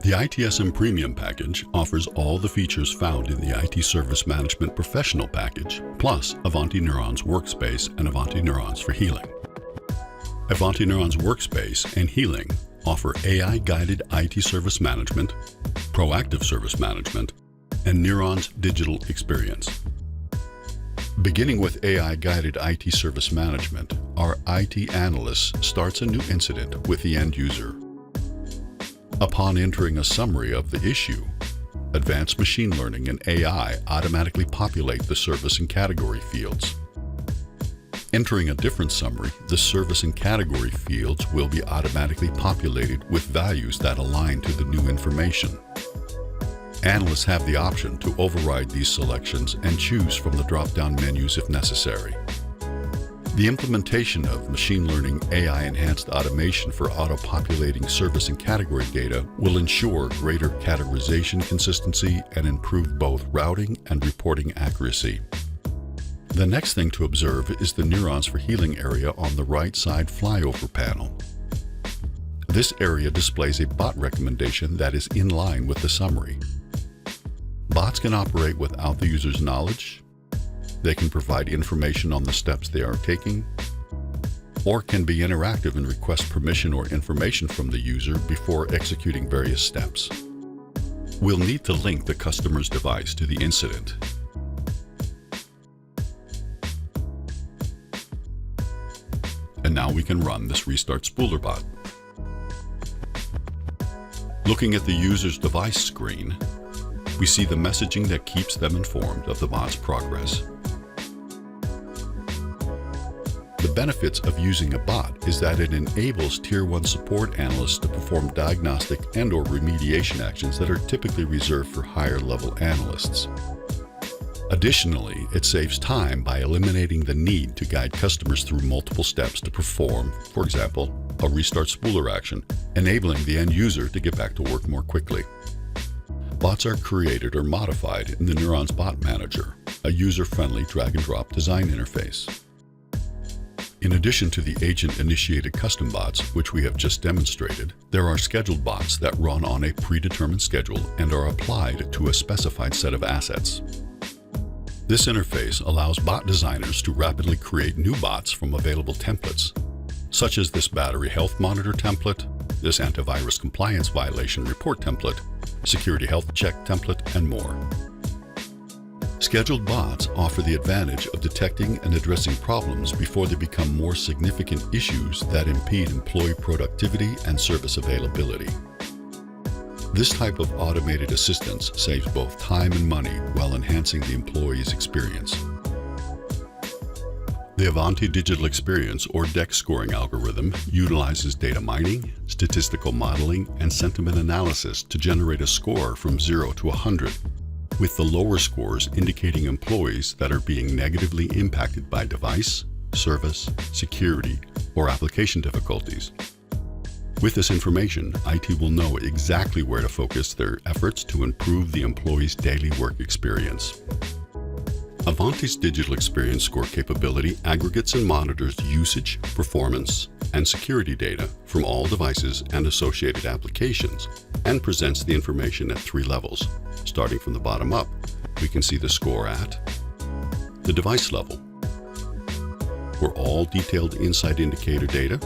The ITSM Premium Package offers all the features found in the IT Service Management Professional Package, plus Ivanti Neurons Workspace and Ivanti Neurons for Healing. Ivanti Neurons Workspace and Healing offer AI-guided IT service management, proactive service management, and Neurons digital experience. Beginning with AI-guided IT service management, our IT analyst starts a new incident with the end user. Upon entering a summary of the issue, advanced machine learning and AI automatically populate the service and category fields. Entering a different summary, the service and category fields will be automatically populated with values that align to the new information. Analysts have the option to override these selections and choose from the drop-down menus if necessary. The implementation of machine learning AI-enhanced automation for auto-populating service and category data will ensure greater categorization consistency and improve both routing and reporting accuracy. The next thing to observe is the Neurons for Healing area on the right side flyover panel. This area displays a bot recommendation that is in line with the summary. Bots can operate without the user's knowledge. They can provide information on the steps they are taking, or can be interactive and request permission or information from the user before executing various steps. We'll need to link the customer's device to the incident. And now we can run this Restart Spooler bot. Looking at the user's device screen, we see the messaging that keeps them informed of the bot's progress. The benefits of using a bot is that it enables Tier 1 support analysts to perform diagnostic and/or remediation actions that are typically reserved for higher-level analysts. Additionally, it saves time by eliminating the need to guide customers through multiple steps to perform, for example, a Restart Spooler action, enabling the end user to get back to work more quickly. Bots are created or modified in the Neurons Bot Manager, a user-friendly drag-and-drop design interface. In addition to the agent-initiated custom bots, which we have just demonstrated, there are scheduled bots that run on a predetermined schedule and are applied to a specified set of assets. This interface allows bot designers to rapidly create new bots from available templates, such as this battery health monitor template, this antivirus compliance violation report template, security health check template, and more. Scheduled bots offer the advantage of detecting and addressing problems before they become more significant issues that impede employee productivity and service availability. This type of automated assistance saves both time and money while enhancing the employee's experience. The Ivanti Digital Experience or DEX scoring algorithm utilizes data mining, statistical modeling, and sentiment analysis to generate a score from 0 to 100, with the lower scores indicating employees that are being negatively impacted by device, service, security, or application difficulties. With this information, IT will know exactly where to focus their efforts to improve the employee's daily work experience. Ivanti's digital experience score capability aggregates and monitors usage, performance, and security data from all devices and associated applications, and presents the information at 3 levels. Starting from the bottom up, we can see the score at the device level, where all detailed insight indicator data,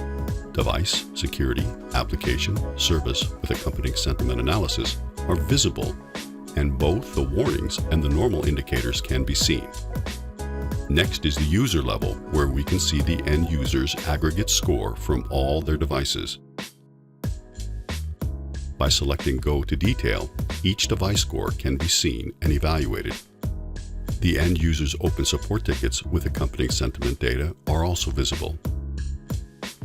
device, security, application, service with accompanying sentiment analysis are visible, and both the warnings and the normal indicators can be seen. Next is the user level, where we can see the end user's aggregate score from all their devices. By selecting Go to Detail, each device score can be seen and evaluated. The end user's open support tickets with accompanying sentiment data are also visible.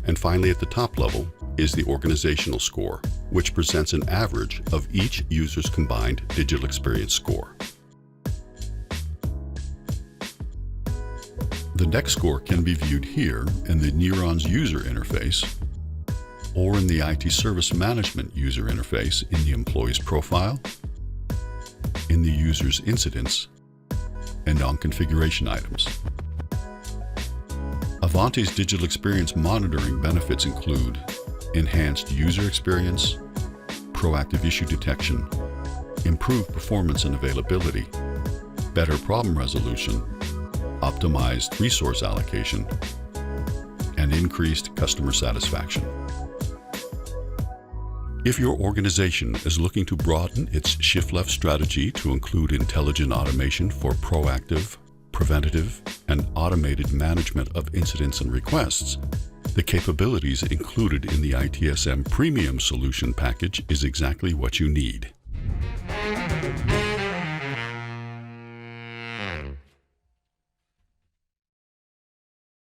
And finally, at the top level is the organizational score, which presents an average of each user's combined digital experience score. The DEX score can be viewed here in the Neurons user interface, or in the IT Service Management user interface in the employee's profile, in the user's incidents, and on configuration items. Ivanti's digital experience monitoring benefits include enhanced user experience, proactive issue detection, improved performance and availability, better problem resolution, optimized resource allocation, and increased customer satisfaction. If your organization is looking to broaden its shift-left strategy to include intelligent automation for proactive, preventative, and automated management of incidents and requests, the capabilities included in the ITSM Premium Solution Package is exactly what you need.